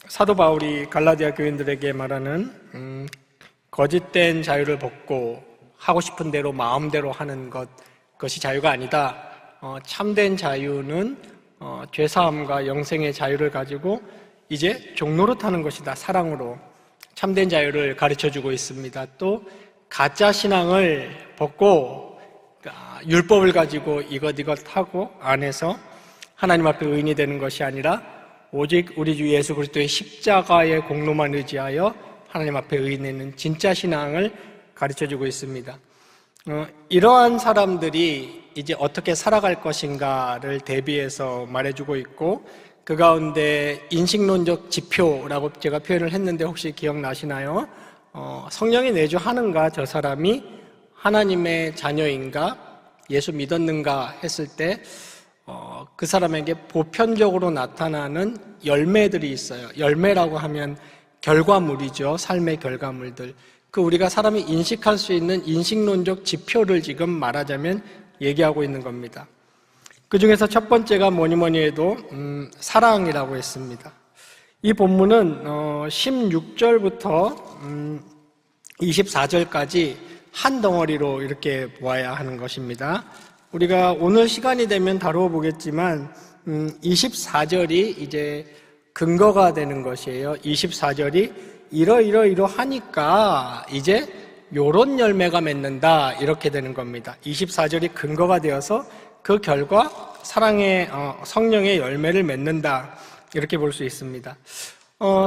사도 바울이 갈라디아 교인들에게 말하는 거짓된 자유를 벗고 하고 싶은 대로 마음대로 하는 그것이 자유가 아니다. 참된 자유는 죄사함과 영생의 자유를 가지고 이제 종노릇하는 것이다. 사랑으로 참된 자유를 가르쳐주고 있습니다. 또 가짜 신앙을 벗고 율법을 가지고 이것 하고 안에서 하나님 앞에 의인이 되는 것이 아니라 오직 우리 주 예수 그리스도의 십자가의 공로만 의지하여 하나님 앞에 의인되는 진짜 신앙을 가르쳐주고 있습니다. 이러한 사람들이 이제 어떻게 살아갈 것인가를 대비해서 말해주고 있고, 그 가운데 인식론적 지표라고 제가 표현을 했는데 혹시 기억나시나요? 성령이 내주하는가, 저 사람이 하나님의 자녀인가, 예수 믿었는가 했을 때 그 사람에게 보편적으로 나타나는 열매들이 있어요. 열매라고 하면 결과물이죠. 삶의 결과물들. 우리가 사람이 인식할 수 있는 인식론적 지표를 지금 말하자면 얘기하고 있는 겁니다. 그 중에서 첫 번째가 뭐니 해도 사랑이라고 했습니다. 이 본문은 16절부터 24절까지 한 덩어리로 이렇게 보아야 하는 것입니다. 우리가 오늘 시간이 되면 다루어 보겠지만 24절이 이제 근거가 되는 것이에요. 24절이 이러하니까 이제 요런 열매가 맺는다, 이렇게 되는 겁니다. 24절이 근거가 되어서 그 결과 사랑의 성령의 열매를 맺는다, 이렇게 볼 수 있습니다.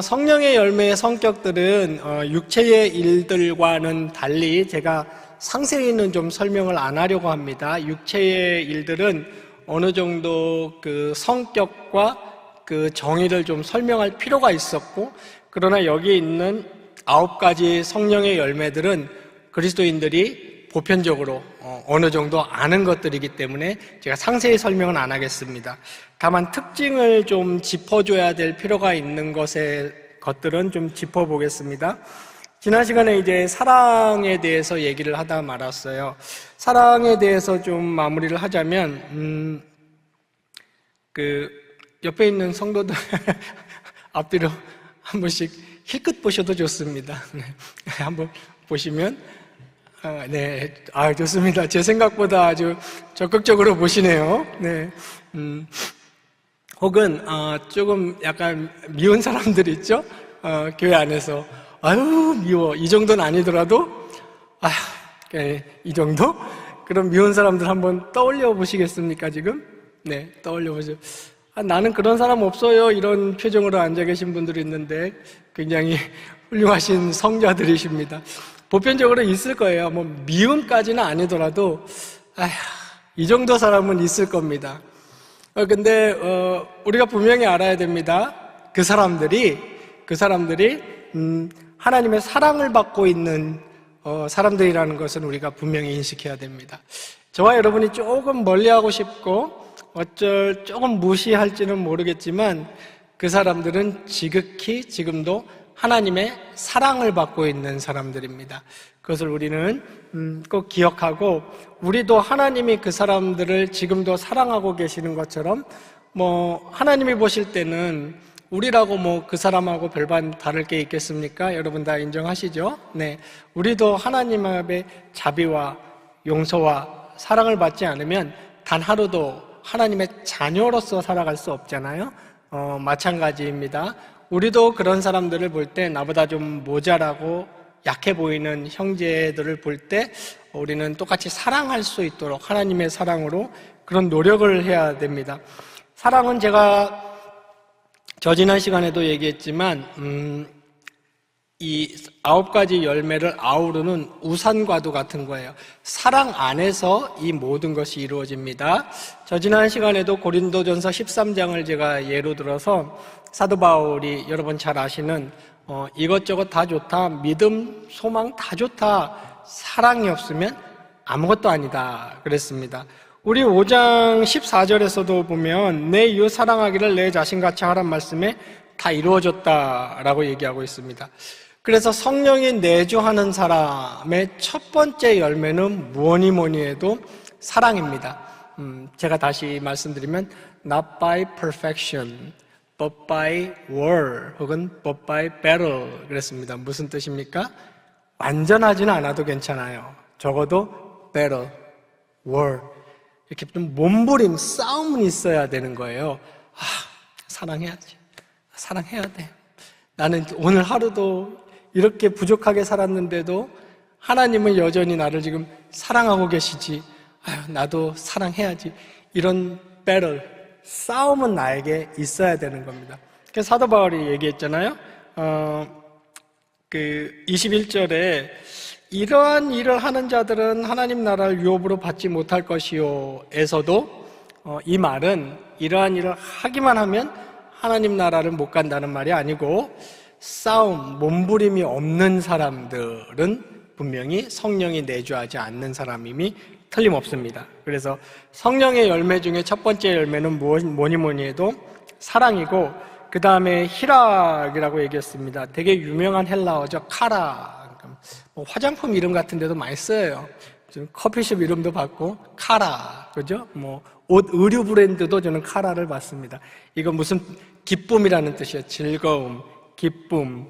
성령의 열매의 성격들은 육체의 일들과는 달리 제가 상세히는 좀 설명을 안 하려고 합니다. 육체의 일들은 어느 정도 그 성격과 그 정의를 좀 설명할 필요가 있었고, 그러나 여기 있는 9가지 성령의 열매들은 그리스도인들이 보편적으로 어느 정도 아는 것들이기 때문에 제가 상세히 설명은 안 하겠습니다. 다만 특징을 좀 짚어줘야 될 필요가 있는 것들은 좀 짚어보겠습니다. 지난 시간에 이제 사랑에 대해서 얘기를 하다 말았어요. 사랑에 대해서 좀 마무리를 하자면, 옆에 있는 성도들 앞뒤로 한 번씩 힐끗 보셔도 좋습니다. 네. 한번 보시면, 네, 좋습니다. 제 생각보다 아주 적극적으로 보시네요. 네. 혹은, 조금 약간 미운 사람들 있죠? 교회 안에서. 아유, 미워. 이 정도는 아니더라도, 이 정도? 그럼 미운 사람들 한번 떠올려 보시겠습니까, 지금? 네, 떠올려 보세요. 나는 그런 사람 없어요. 이런 표정으로 앉아 계신 분들이 있는데 굉장히 훌륭하신 성자들이십니다. 보편적으로 있을 거예요. 미움까지는 아니더라도, 이 정도 사람은 있을 겁니다. 근데, 우리가 분명히 알아야 됩니다. 그 사람들이, 하나님의 사랑을 받고 있는 사람들이라는 것은 우리가 분명히 인식해야 됩니다. 저와 여러분이 조금 멀리하고 싶고 조금 무시할지는 모르겠지만 그 사람들은 지극히 지금도 하나님의 사랑을 받고 있는 사람들입니다. 그것을 우리는 꼭 기억하고, 우리도 하나님이 그 사람들을 지금도 사랑하고 계시는 것처럼 하나님이 보실 때는 우리라고 그 사람하고 별반 다를 게 있겠습니까? 여러분 다 인정하시죠? 네. 우리도 하나님 앞에 자비와 용서와 사랑을 받지 않으면 단 하루도 하나님의 자녀로서 살아갈 수 없잖아요? 마찬가지입니다. 우리도 그런 사람들을 볼 때 나보다 좀 모자라고 약해 보이는 형제들을 볼 때 우리는 똑같이 사랑할 수 있도록 하나님의 사랑으로 그런 노력을 해야 됩니다. 사랑은 제가 지난 시간에도 얘기했지만 이 9가지 열매를 아우르는 우산과도 같은 거예요. 사랑 안에서 이 모든 것이 이루어집니다. 지난 시간에도 고린도전서 13장을 제가 예로 들어서 사도 바울이 여러분 잘 아시는 이것저것 다 좋다, 믿음, 소망 다 좋다, 사랑이 없으면 아무것도 아니다 그랬습니다. 우리 5장 14절에서도 보면 내 이웃 사랑하기를 내 자신같이 하란 말씀에 다 이루어졌다라고 얘기하고 있습니다. 그래서 성령이 내주하는 사람의 첫 번째 열매는 뭐니 해도 사랑입니다. 제가 다시 말씀드리면 not by perfection but by war 혹은 but by battle 그랬습니다. 무슨 뜻입니까? 완전하지는 않아도 괜찮아요. 적어도 battle, war 이렇게 좀 몸부림, 싸움은 있어야 되는 거예요. 사랑해야지. 사랑해야 돼. 나는 오늘 하루도 이렇게 부족하게 살았는데도 하나님은 여전히 나를 지금 사랑하고 계시지. 나도 사랑해야지. 이런 battle, 싸움은 나에게 있어야 되는 겁니다. 그래서 사도 바울이 얘기했잖아요. 21절에 이러한 일을 하는 자들은 하나님 나라를 유업으로 받지 못할 것이요 에서도 이 말은 이러한 일을 하기만 하면 하나님 나라를 못 간다는 말이 아니고 싸움, 몸부림이 없는 사람들은 분명히 성령이 내주하지 않는 사람임이 틀림없습니다. 그래서 성령의 열매 중에 첫 번째 열매는 뭐니 해도 사랑이고 그 다음에 희락이라고 얘기했습니다. 되게 유명한 헬라어죠. 카라. 화장품 이름 같은 데도 많이 써요. 커피숍 이름도 받고 카라. 그죠? 옷 의류 브랜드도 저는 카라를 봤습니다. 이거 무슨 기쁨이라는 뜻이에요. 즐거움, 기쁨.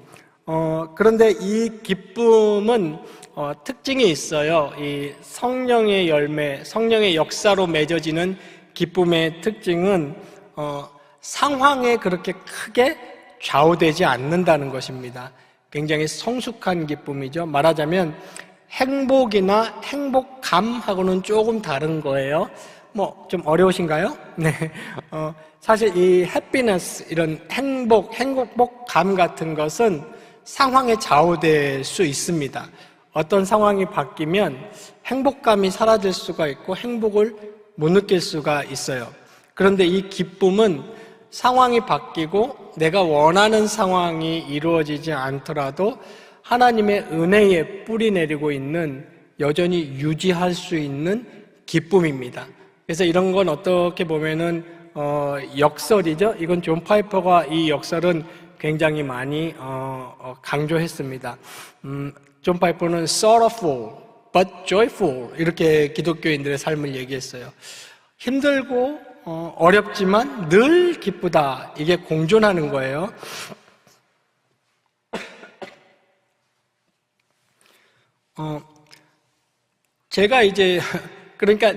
그런데 이 기쁨은 특징이 있어요. 이 성령의 열매, 성령의 역사로 맺어지는 기쁨의 특징은 상황에 그렇게 크게 좌우되지 않는다는 것입니다. 굉장히 성숙한 기쁨이죠. 말하자면 행복이나 행복감하고는 조금 다른 거예요. 좀 어려우신가요? 네. 사실 이 happiness, 이런 행복감 같은 것은 상황에 좌우될 수 있습니다. 어떤 상황이 바뀌면 행복감이 사라질 수가 있고 행복을 못 느낄 수가 있어요. 그런데 이 기쁨은 상황이 바뀌고 내가 원하는 상황이 이루어지지 않더라도 하나님의 은혜에 뿌리 내리고 있는, 여전히 유지할 수 있는 기쁨입니다. 그래서 이런 건 어떻게 보면은 역설이죠. 이건 존 파이퍼가 이 역설은 굉장히 많이 강조했습니다. 존 파이퍼는 sorrowful but joyful 이렇게 기독교인들의 삶을 얘기했어요. 힘들고 어렵지만 늘 기쁘다. 이게 공존하는 거예요. 제가 이제 그러니까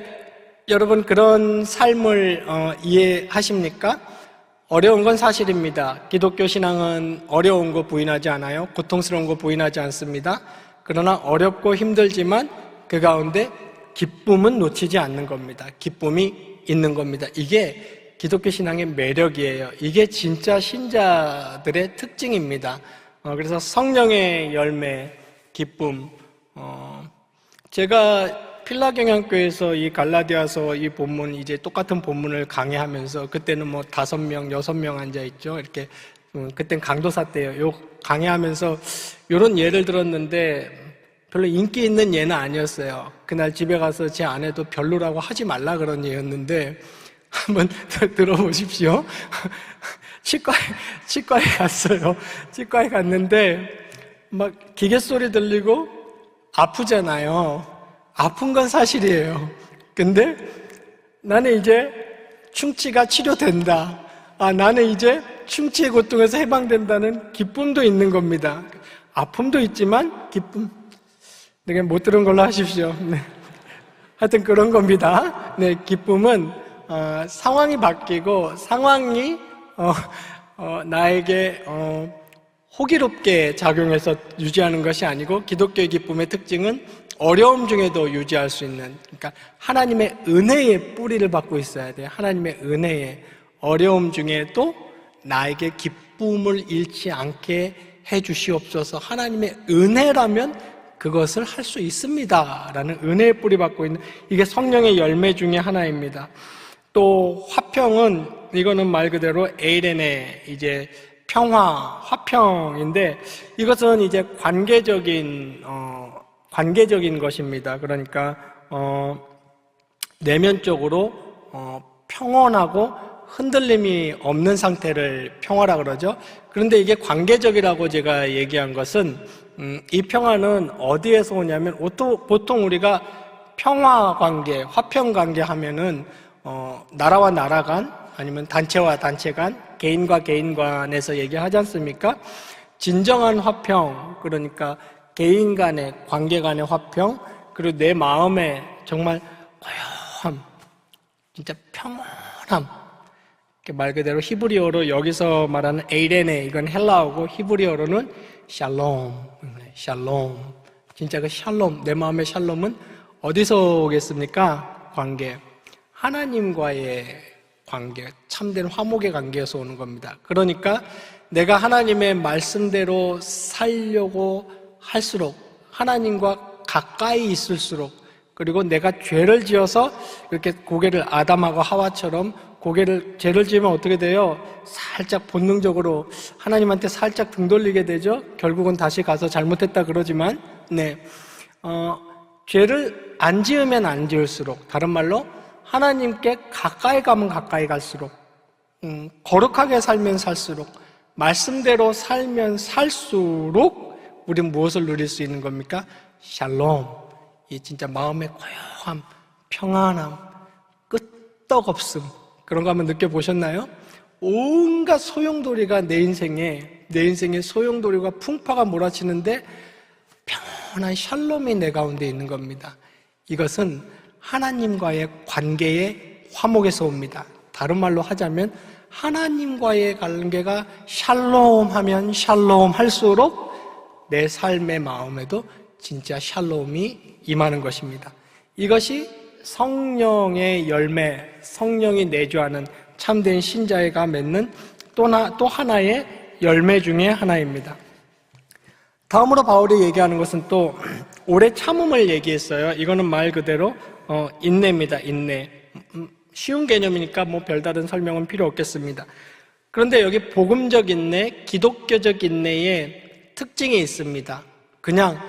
여러분 그런 삶을 이해하십니까? 어려운 건 사실입니다. 기독교 신앙은 어려운 거 부인하지 않아요. 고통스러운 거 부인하지 않습니다. 그러나 어렵고 힘들지만 그 가운데 기쁨은 놓치지 않는 겁니다. 기쁨이 있는 겁니다. 이게 기독교 신앙의 매력이에요. 이게 진짜 신자들의 특징입니다. 그래서 성령의 열매, 기쁨. 제가 필라경향교에서 이 갈라디아서 이 본문, 이제 똑같은 본문을 강의하면서 그때는 5명, 6명 앉아있죠. 이렇게, 그땐 강도사 때예요. 요 강의하면서 요런 예를 들었는데 별로 인기 있는 예는 아니었어요. 그날 집에 가서 제 아내도 별로라고 하지 말라 그런 예였는데 한번 들어보십시오. 치과에 갔어요. 치과에 갔는데 막 기계 소리 들리고 아프잖아요. 아픈 건 사실이에요. 근데 나는 이제 충치가 치료된다. 나는 이제 충치의 고통에서 해방된다는 기쁨도 있는 겁니다. 아픔도 있지만 기쁨. 내가 못 들은 걸로 하십시오. 네. 하여튼 그런 겁니다. 네, 기쁨은 상황이 바뀌고 상황이 나에게 호기롭게 작용해서 유지하는 것이 아니고 기독교의 기쁨의 특징은 어려움 중에도 유지할 수 있는, 그러니까 하나님의 은혜의 뿌리를 받고 있어야 돼요. 하나님의 은혜에 어려움 중에도 나에게 기쁨을 잃지 않게 해주시옵소서. 하나님의 은혜라면 그것을 할 수 있습니다 라는 은혜의 뿌리 받고 있는, 이게 성령의 열매 중에 하나입니다. 또 화평은, 이거는 말 그대로 에이레네, 이제 평화, 화평인데 이것은 이제 관계적인 것입니다. 그러니까 내면적으로 평온하고 흔들림이 없는 상태를 평화라 그러죠. 그런데 이게 관계적이라고 제가 얘기한 것은 이 평화는 어디에서 오냐면 보통 우리가 평화 관계, 화평 관계 하면은 나라와 나라 간 아니면 단체와 단체 간, 개인과 개인 간에서 얘기하지 않습니까? 진정한 화평, 그러니까 개인 간의, 관계 간의 화평, 그리고 내 마음에 정말 고요함, 진짜 평온함. 말 그대로 히브리어로 여기서 말하는 에이레네, 이건 헬라어고 히브리어로는 샬롬, 샬롬. 진짜 그 샬롬, 내 마음의 샬롬은 어디서 오겠습니까? 관계. 하나님과의 관계, 참된 화목의 관계에서 오는 겁니다. 그러니까 내가 하나님의 말씀대로 살려고 할수록, 하나님과 가까이 있을수록, 그리고 내가 죄를 지어서 이렇게 고개를 아담하고 하와처럼 죄를 지으면 어떻게 돼요? 살짝 본능적으로 하나님한테 살짝 등 돌리게 되죠. 결국은 다시 가서 잘못했다 그러지만, 죄를 안 지으면 안 지을수록, 다른 말로 하나님께 가까이 가면 가까이 갈수록, 거룩하게 살면 살수록, 말씀대로 살면 살수록 우리는 무엇을 누릴 수 있는 겁니까? 샬롬, 이 진짜 마음의 고요함, 평안함, 끄떡없음, 그런 거 한번 느껴보셨나요? 온갖 소용돌이가 내 인생에 소용돌이가 풍파가 몰아치는데 평온한 샬롬이 내 가운데 있는 겁니다. 이것은 하나님과의 관계의 화목에서 옵니다. 다른 말로 하자면 하나님과의 관계가 샬롬하면 샬롬할수록 내 삶의 마음에도 진짜 샬롬이 임하는 것입니다. 이것이 성령의 열매, 성령이 내주하는 참된 신자가 맺는 또 하나의 열매 중에 하나입니다. 다음으로 바울이 얘기하는 것은 또 오래 참음을 얘기했어요. 이거는 말 그대로 인내입니다. 인내. 쉬운 개념이니까 뭐 별다른 설명은 필요 없겠습니다. 그런데 여기 복음적 인내, 기독교적 인내의 특징이 있습니다. 그냥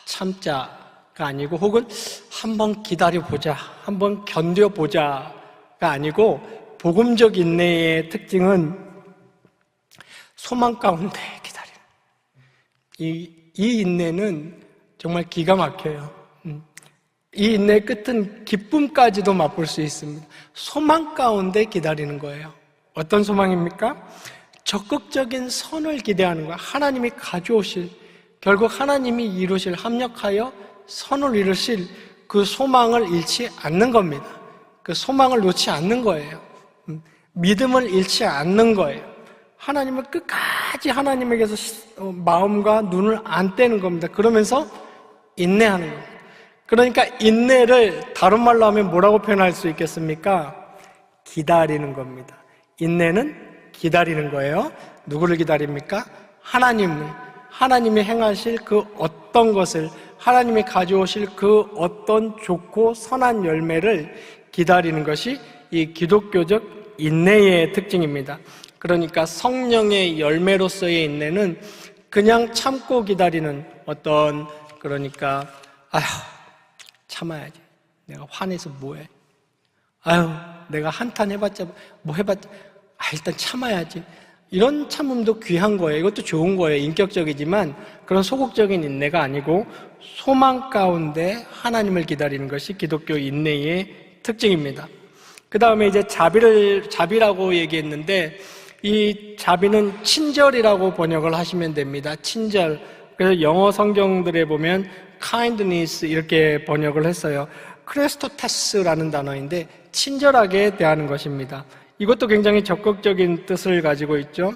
참자가 아니고, 혹은 한번 기다려보자, 한번 견뎌보자가 아니고, 복음적 인내의 특징은 소망 가운데 기다리는, 이 인내는 정말 기가 막혀요. 이 인내의 끝은 기쁨까지도 맛볼 수 있습니다. 소망 가운데 기다리는 거예요. 어떤 소망입니까? 적극적인 선을 기대하는 거예요. 하나님이 가져오실, 결국 하나님이 이루실, 합력하여 선을 이루실 그 소망을 잃지 않는 겁니다. 그 소망을 놓지 않는 거예요. 믿음을 잃지 않는 거예요. 하나님을 끝까지 하나님에게서 마음과 눈을 안 떼는 겁니다. 그러면서 인내하는 겁니다. 그러니까 인내를 다른 말로 하면 뭐라고 표현할 수 있겠습니까? 기다리는 겁니다. 인내는 기다리는 거예요. 누구를 기다립니까? 하나님이 행하실 그 어떤 것을, 하나님이 가져오실 그 어떤 좋고 선한 열매를 기다리는 것이 이 기독교적 인내의 특징입니다. 그러니까 성령의 열매로서의 인내는 그냥 참고 기다리는 어떤, 그러니까 참아야지, 내가 화내서 뭐해, 내가 한탄 해봤자 뭐 해봤자 일단 참아야지, 이런 참음도 귀한 거예요. 이것도 좋은 거예요. 인격적이지만 그런 소극적인 인내가 아니고 소망 가운데 하나님을 기다리는 것이 기독교 인내의 특징입니다. 그 다음에 이제 자비라고 얘기했는데, 이 자비는 친절이라고 번역을 하시면 됩니다. 친절. 그래서 영어 성경들에 보면 kindness 이렇게 번역을 했어요. 크레스토테스라는 단어인데 친절하게 대하는 것입니다. 이것도 굉장히 적극적인 뜻을 가지고 있죠.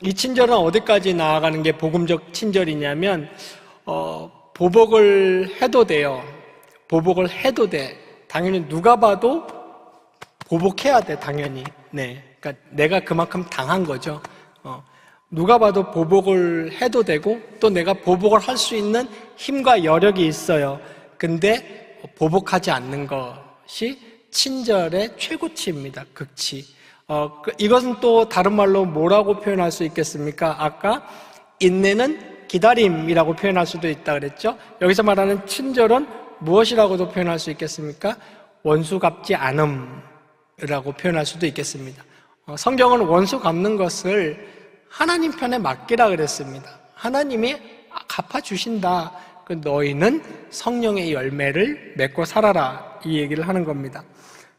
이 친절은 어디까지 나아가는 게 복음적 친절이냐면, 보복을 해도 돼요. 보복을 해도 돼. 당연히 누가 봐도 보복해야 돼, 당연히. 네. 그러니까 내가 그만큼 당한 거죠. 누가 봐도 보복을 해도 되고, 또 내가 보복을 할 수 있는 힘과 여력이 있어요. 근데 보복하지 않는 것이 친절의 최고치입니다. 극치. 이것은 또 다른 말로 뭐라고 표현할 수 있겠습니까? 아까 인내는 기다림이라고 표현할 수도 있다 그랬죠? 여기서 말하는 친절은 무엇이라고도 표현할 수 있겠습니까? 원수 갚지 않음이라고 표현할 수도 있겠습니다. 성경은 원수 갚는 것을 하나님 편에 맡기라 그랬습니다. 하나님이 갚아주신다. 너희는 성령의 열매를 맺고 살아라. 이 얘기를 하는 겁니다.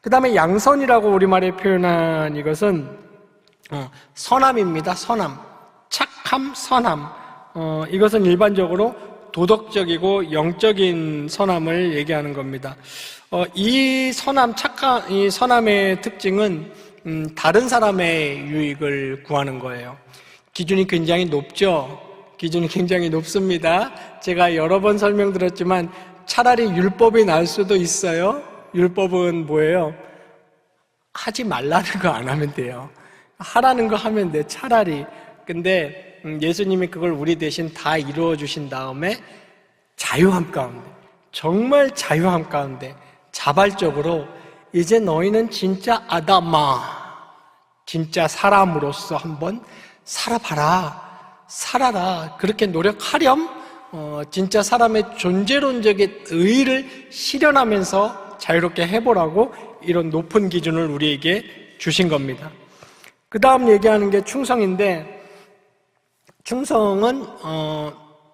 그 다음에 양선이라고 우리말에 표현한 이것은 선함입니다. 선함. 착함, 선함. 이것은 일반적으로 도덕적이고 영적인 선함을 얘기하는 겁니다. 이 선함, 이 선함의 특징은 다른 사람의 유익을 구하는 거예요. 기준이 굉장히 높죠? 기준이 굉장히 높습니다. 제가 여러 번 설명드렸지만 차라리 율법이 날 수도 있어요. 율법은 뭐예요? 하지 말라는 거 안 하면 돼요. 하라는 거 하면 돼, 차라리. 근데 예수님이 그걸 우리 대신 다 이루어 주신 다음에 자유함 가운데, 정말 자유함 가운데 자발적으로 이제 너희는 진짜 아담아, 진짜 사람으로서 한번 살아봐라, 살아라. 그렇게 노력하렴. 진짜 사람의 존재론적인 의의를 실현하면서 자유롭게 해보라고 이런 높은 기준을 우리에게 주신 겁니다. 그 다음 얘기하는 게 충성인데, 충성은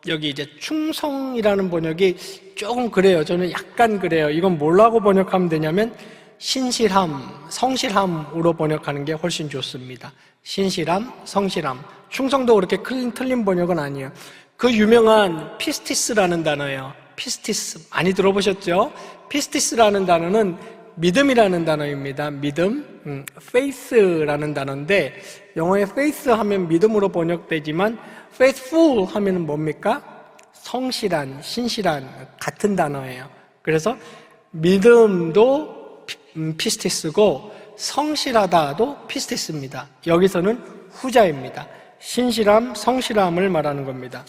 여기 이제 충성이라는 번역이 조금 그래요. 저는 약간 그래요. 이건 뭐라고 번역하면 되냐면 신실함, 성실함으로 번역하는 게 훨씬 좋습니다. 신실함, 성실함. 충성도 그렇게 틀린 번역은 아니에요. 그 유명한 피스티스라는 단어예요. 피스티스 많이 들어보셨죠? 피스티스라는 단어는 믿음이라는 단어입니다. 믿음, faith라는 단어인데 영어에 faith 하면 믿음으로 번역되지만 faithful 하면 뭡니까? 성실한, 신실한 같은 단어예요. 그래서 믿음도 피스티스고 성실하다도 피스티스입니다. 여기서는 후자입니다. 신실함, 성실함을 말하는 겁니다.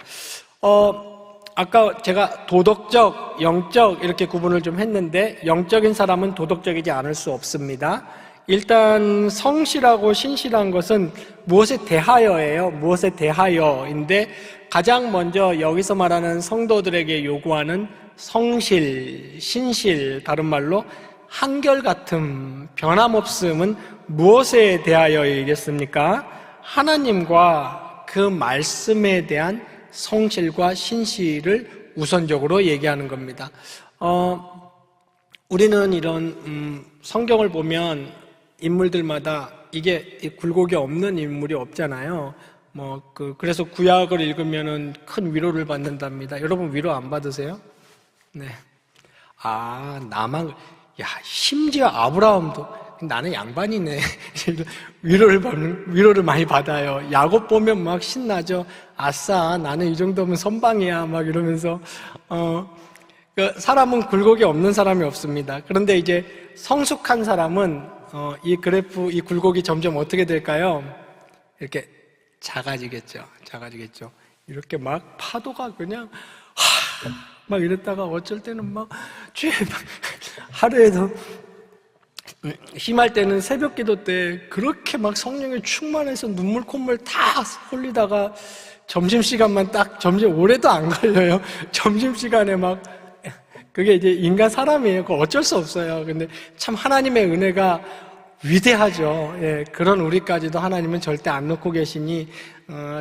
아까 제가 도덕적, 영적 이렇게 구분을 좀 했는데 영적인 사람은 도덕적이지 않을 수 없습니다. 일단 성실하고 신실한 것은 무엇에 대하여예요. 무엇에 대하여인데 가장 먼저 여기서 말하는 성도들에게 요구하는 성실, 신실, 다른 말로 한결같음, 변함없음은 무엇에 대하여이겠습니까? 하나님과 그 말씀에 대한 성실과 신실을 우선적으로 얘기하는 겁니다. 우리는 이런 성경을 보면 인물들마다 이게 굴곡이 없는 인물이 없잖아요. 그래서 구약을 읽으면은 큰 위로를 받는답니다. 여러분 위로 안 받으세요? 네. 나만, 심지어 아브라함도, 나는 양반이네. 위로를 많이 받아요. 야곱 보면 막 신나죠. 아싸, 나는 이 정도면 선방이야. 막 이러면서, 사람은 굴곡이 없는 사람이 없습니다. 그런데 이제 성숙한 사람은, 이 굴곡이 점점 어떻게 될까요? 이렇게 작아지겠죠. 이렇게 막 파도가 그냥, 막 이랬다가 어쩔 때는 막, 하루에도, 심할 때는 새벽 기도 때 그렇게 막 성령에 충만해서 눈물 콧물 다 흘리다가 점심시간만 올해도 안 걸려요. 점심시간에 막, 그게 이제 인간 사람이에요. 그거 어쩔 수 없어요. 근데 참 하나님의 은혜가 위대하죠. 예, 그런 우리까지도 하나님은 절대 안 놓고 계시니,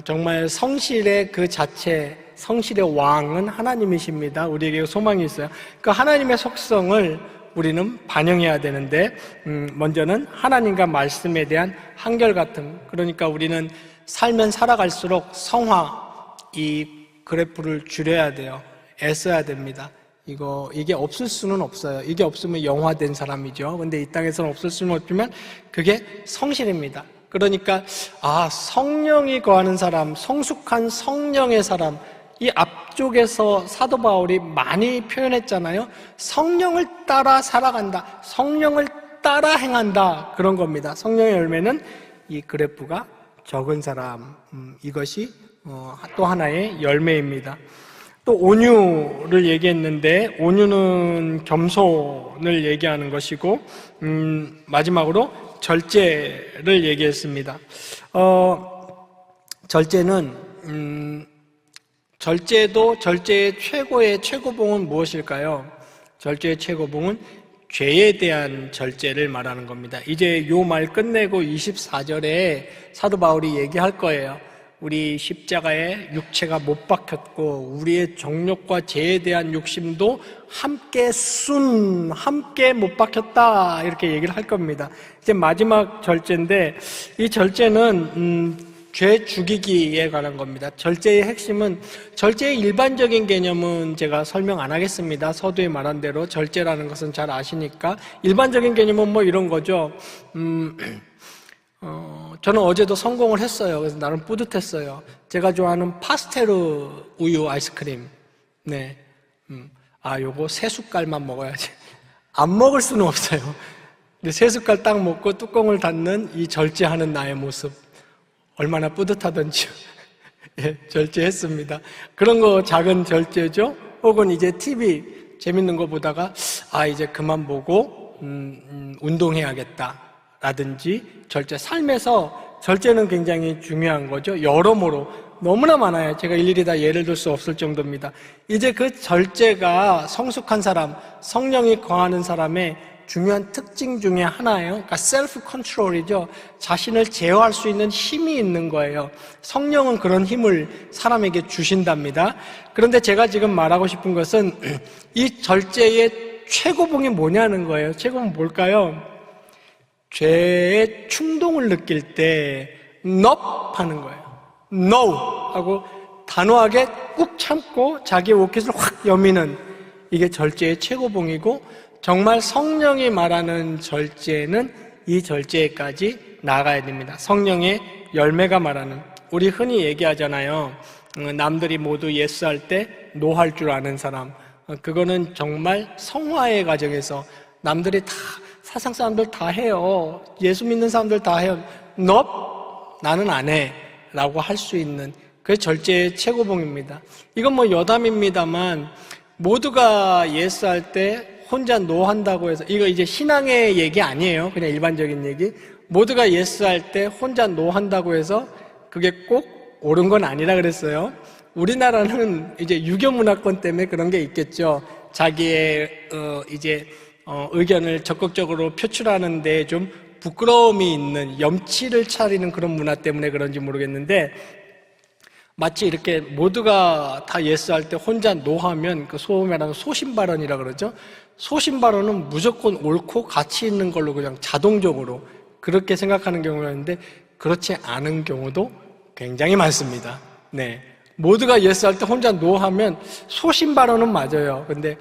정말 성실의 그 자체, 성실의 왕은 하나님이십니다. 우리에게 소망이 있어요. 그 하나님의 속성을 우리는 반영해야 되는데, 먼저는 하나님과 말씀에 대한 한결같음. 그러니까 우리는 살면 살아갈수록 이 그래프를 줄여야 돼요. 애써야 됩니다. 이게 없을 수는 없어요. 이게 없으면 영화된 사람이죠. 근데 이 땅에서는 없을 수는 없지만 그게 성실입니다. 그러니까 성령이 거하는 사람, 성숙한 성령의 사람, 이 앞쪽에서 사도 바울이 많이 표현했잖아요. 성령을 따라 살아간다, 성령을 따라 행한다, 그런 겁니다. 성령의 열매는 이 그래프가 적은 사람, 이것이 또 하나의 열매입니다. 또 온유를 얘기했는데, 온유는 겸손을 얘기하는 것이고, 마지막으로 절제를 얘기했습니다. 절제의 최고봉은 무엇일까요? 절제의 최고봉은 죄에 대한 절제를 말하는 겁니다. 이제 요 말 끝내고 24절에 사도 바울이 얘기할 거예요. 우리 십자가에 육체가 못 박혔고 우리의 정욕과 죄에 대한 욕심도 함께 못 박혔다 이렇게 얘기를 할 겁니다. 이제 마지막 절제인데 이 절제는 죄 죽이기에 관한 겁니다. 절제의 핵심은 절제의 일반적인 개념은 제가 설명 안 하겠습니다. 서두에 말한 대로 절제라는 것은 잘 아시니까 일반적인 개념은 뭐 이런 거죠. 저는 어제도 성공을 했어요. 그래서 나름 뿌듯했어요. 제가 좋아하는 파스테르 우유 아이스크림. 네. 요거 3숟갈만 먹어야지. 안 먹을 수는 없어요. 근데 3숟갈 딱 먹고 뚜껑을 닫는 이 절제하는 나의 모습. 얼마나 뿌듯하던지요. 예, 절제했습니다. 그런 거 작은 절제죠. 혹은 이제 TV 재밌는 거 보다가 이제 그만 보고 운동해야겠다. 라든지 절제, 삶에서 절제는 굉장히 중요한 거죠. 여러모로 너무나 많아요. 제가 일일이 다 예를 들 수 없을 정도입니다. 이제 그 절제가 성숙한 사람, 성령이 거하는 사람의 중요한 특징 중에 하나예요. 그러니까 셀프 컨트롤이죠. 자신을 제어할 수 있는 힘이 있는 거예요. 성령은 그런 힘을 사람에게 주신답니다. 그런데 제가 지금 말하고 싶은 것은 이 절제의 최고봉이 뭐냐는 거예요. 최고봉은 뭘까요? 죄의 충동을 느낄 때 NOP 하는 거예요. NO 하고 단호하게 꾹 참고 자기의 옷깃을 확 여미는 이게 절제의 최고봉이고 정말 성령이 말하는 절제는 이 절제까지 나아가야 됩니다. 성령의 열매가 말하는 우리 흔히 얘기하잖아요. 남들이 모두 예스할 때 노할 줄 아는 사람 그거는 정말 성화의 과정에서 남들이 다 세상 사람들 다 해요. 예수 믿는 사람들 다 해요. 나는 안 해. 라고 할 수 있는 그게 절제의 최고봉입니다. 이건 뭐 여담입니다만 모두가 예스할 때 혼자 노한다고 해서 이거 이제 신앙의 얘기 아니에요. 그냥 일반적인 얘기. 모두가 예스할 때 혼자 노한다고 해서 그게 꼭 옳은 건 아니라 그랬어요. 우리나라는 이제 유교 문화권 때문에 그런 게 있겠죠. 자기의 의견을 적극적으로 표출하는 데 좀 부끄러움이 있는 염치를 차리는 그런 문화 때문에 그런지 모르겠는데 마치 이렇게 모두가 다 예스할 때 혼자 노하면 그 소위 말하는 소신발언이라 그러죠. 소신발언은 무조건 옳고 가치 있는 걸로 그냥 자동적으로 그렇게 생각하는 경우가 있는데 그렇지 않은 경우도 굉장히 많습니다. 네, 모두가 예스할 때 혼자 노하면 소신발언은 맞아요. 근데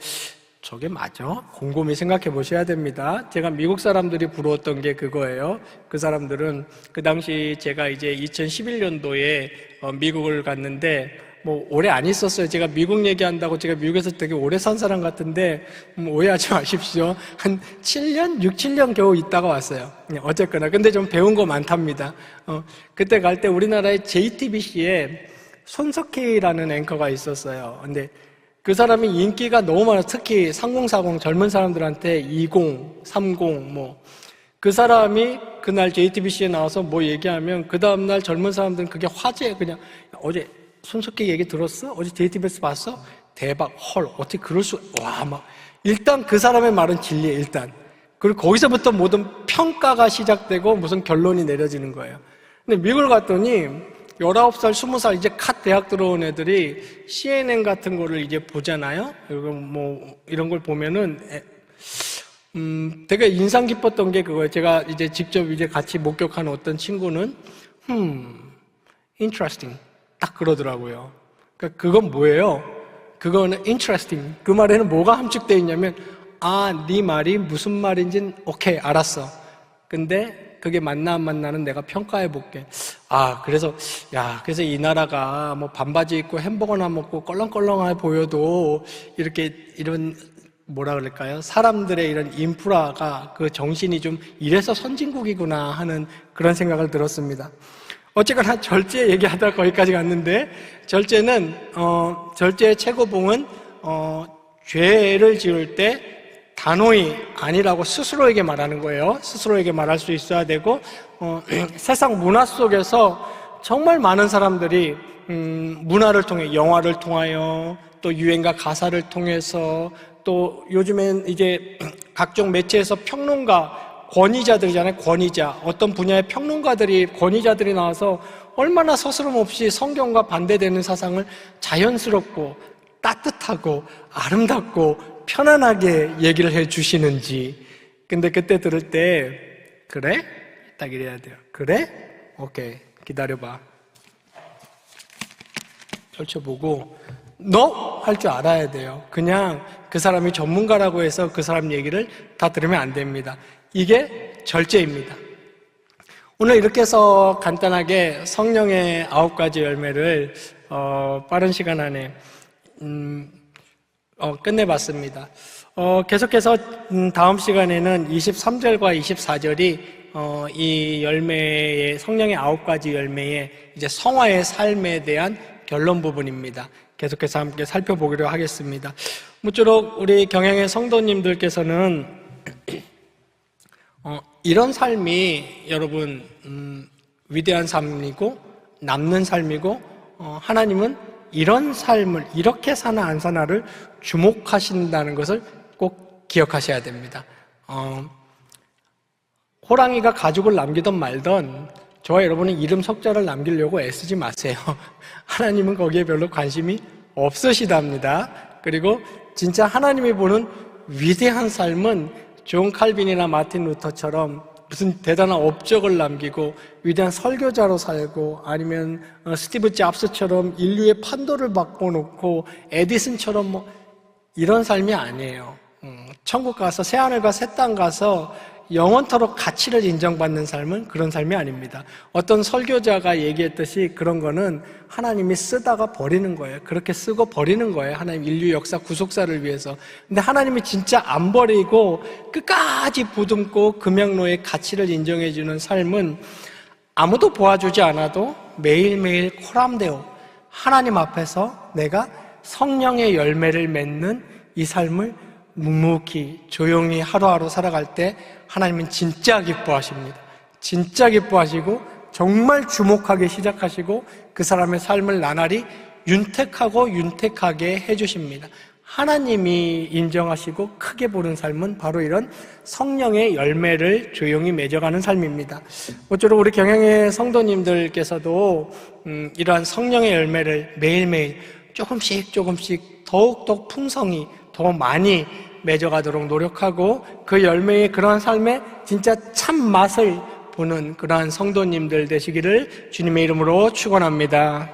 저게 맞아? 곰곰이 생각해 보셔야 됩니다. 제가 미국 사람들이 부러웠던 게 그거예요. 그 사람들은 그 당시 제가 이제 2011년도에 미국을 갔는데 뭐 오래 안 있었어요. 제가 미국 얘기한다고 제가 미국에서 되게 오래 산 사람 같은데 오해하지 마십시오. 한 7년, 6, 7년 겨우 있다가 왔어요. 어쨌거나 근데 좀 배운 거 많답니다. 그때 갈 때 우리나라의 JTBC에 손석희라는 앵커가 있었어요. 근데 그 사람이 인기가 너무 많아. 특히 3040 젊은 사람들한테 20, 30 그 사람이 그날 JTBC에 나와서 뭐 얘기하면 그 다음날 젊은 사람들은 그게 화제. 그냥 어제 손석희 얘기 들었어? 어제 JTBC 봤어? 대박. 헐 어떻게 그럴 수. 와 막 일단 그 사람의 말은 진리예요. 일단. 그리고 거기서부터 모든 평가가 시작되고 무슨 결론이 내려지는 거예요. 근데 미국을 갔더니 19살, 20살 이제 갓 대학 들어온 애들이 CNN 같은 거를 이제 보잖아요. 그리고 뭐 이런 걸 보면은 되게 인상 깊었던 게 그거예요. 제가 이제 직접 이제 같이 목격한 어떤 친구는 interesting 딱 그러더라고요. 그러니까 그건 뭐예요? 그거는 interesting. 그 말에는 뭐가 함축되어 있냐면 네 말이 무슨 말인지는 오케이 알았어. 근데 그게 맞나 안 맞나는 내가 평가해 볼게. 그래서 이 나라가 뭐 반바지 입고 햄버거나 먹고 껄렁껄렁해 보여도 이렇게 이런 뭐라 그럴까요? 사람들의 이런 인프라가 그 정신이 좀 이래서 선진국이구나 하는 그런 생각을 들었습니다. 어쨌거나 절제 얘기하다 거기까지 갔는데 절제는 절제의 최고봉은 죄를 지을 때 단호히 아니라고 스스로에게 말하는 거예요. 스스로에게 말할 수 있어야 되고 세상 문화 속에서 정말 많은 사람들이 문화를 통해 영화를 통하여 또 유행가 가사를 통해서 또 요즘엔 이제 각종 매체에서 평론가 권위자들이잖아요. 권위자 어떤 분야의 평론가들이 권위자들이 나와서 얼마나 서스럼 없이 성경과 반대되는 사상을 자연스럽고 따뜻하고 아름답고 편안하게 얘기를 해 주시는지. 근데 그때 들을 때, 그래? 딱 이래야 돼요. 그래? 오케이. 기다려봐. 펼쳐보고, 너! 할 줄 알아야 돼요. 그냥 그 사람이 전문가라고 해서 그 사람 얘기를 다 들으면 안 됩니다. 이게 절제입니다. 오늘 이렇게 해서 간단하게 성령의 9가지 열매를 빠른 시간 안에 끝내봤습니다. 계속해서 다음 시간에는 23절과 24절이 이 열매의 성령의 9가지 열매의 이제 성화의 삶에 대한 결론 부분입니다. 계속해서 함께 살펴보기로 하겠습니다. 모쪼록 우리 경향의 성도님들께서는 이런 삶이 여러분 위대한 삶이고 남는 삶이고 하나님은 이런 삶을 이렇게 사나 안 사나를 주목하신다는 것을 꼭 기억하셔야 됩니다. 호랑이가 가죽을 남기던 말던 저와 여러분은 이름 석자를 남기려고 애쓰지 마세요. 하나님은 거기에 별로 관심이 없으시답니다. 그리고 진짜 하나님이 보는 위대한 삶은 존 칼빈이나 마틴 루터처럼 무슨 대단한 업적을 남기고 위대한 설교자로 살고 아니면 스티브 잡스처럼 인류의 판도를 바꿔놓고 에디슨처럼 뭐 이런 삶이 아니에요. 천국 가서 새하늘과 새 땅 가서 영원토록 가치를 인정받는 삶은 그런 삶이 아닙니다. 어떤 설교자가 얘기했듯이 그런 거는 하나님이 쓰다가 버리는 거예요. 그렇게 쓰고 버리는 거예요. 하나님 인류 역사 구속사를 위해서. 근데 하나님이 진짜 안 버리고 끝까지 보듬고 금양로의 가치를 인정해주는 삶은 아무도 도와주지 않아도 매일매일 코람데오 하나님 앞에서 내가 성령의 열매를 맺는 이 삶을 묵묵히 조용히 하루하루 살아갈 때 하나님은 진짜 기뻐하십니다. 진짜 기뻐하시고 정말 주목하기 시작하시고 그 사람의 삶을 나날이 윤택하고 윤택하게 해주십니다. 하나님이 인정하시고 크게 보는 삶은 바로 이런 성령의 열매를 조용히 맺어가는 삶입니다. 모쪼록 우리 경향의 성도님들께서도 이러한 성령의 열매를 매일매일 조금씩 더욱더 풍성히 더 많이 맺어가도록 노력하고 그 열매의 그러한 삶에 진짜 참 맛을 보는 그러한 성도님들 되시기를 주님의 이름으로 축원합니다.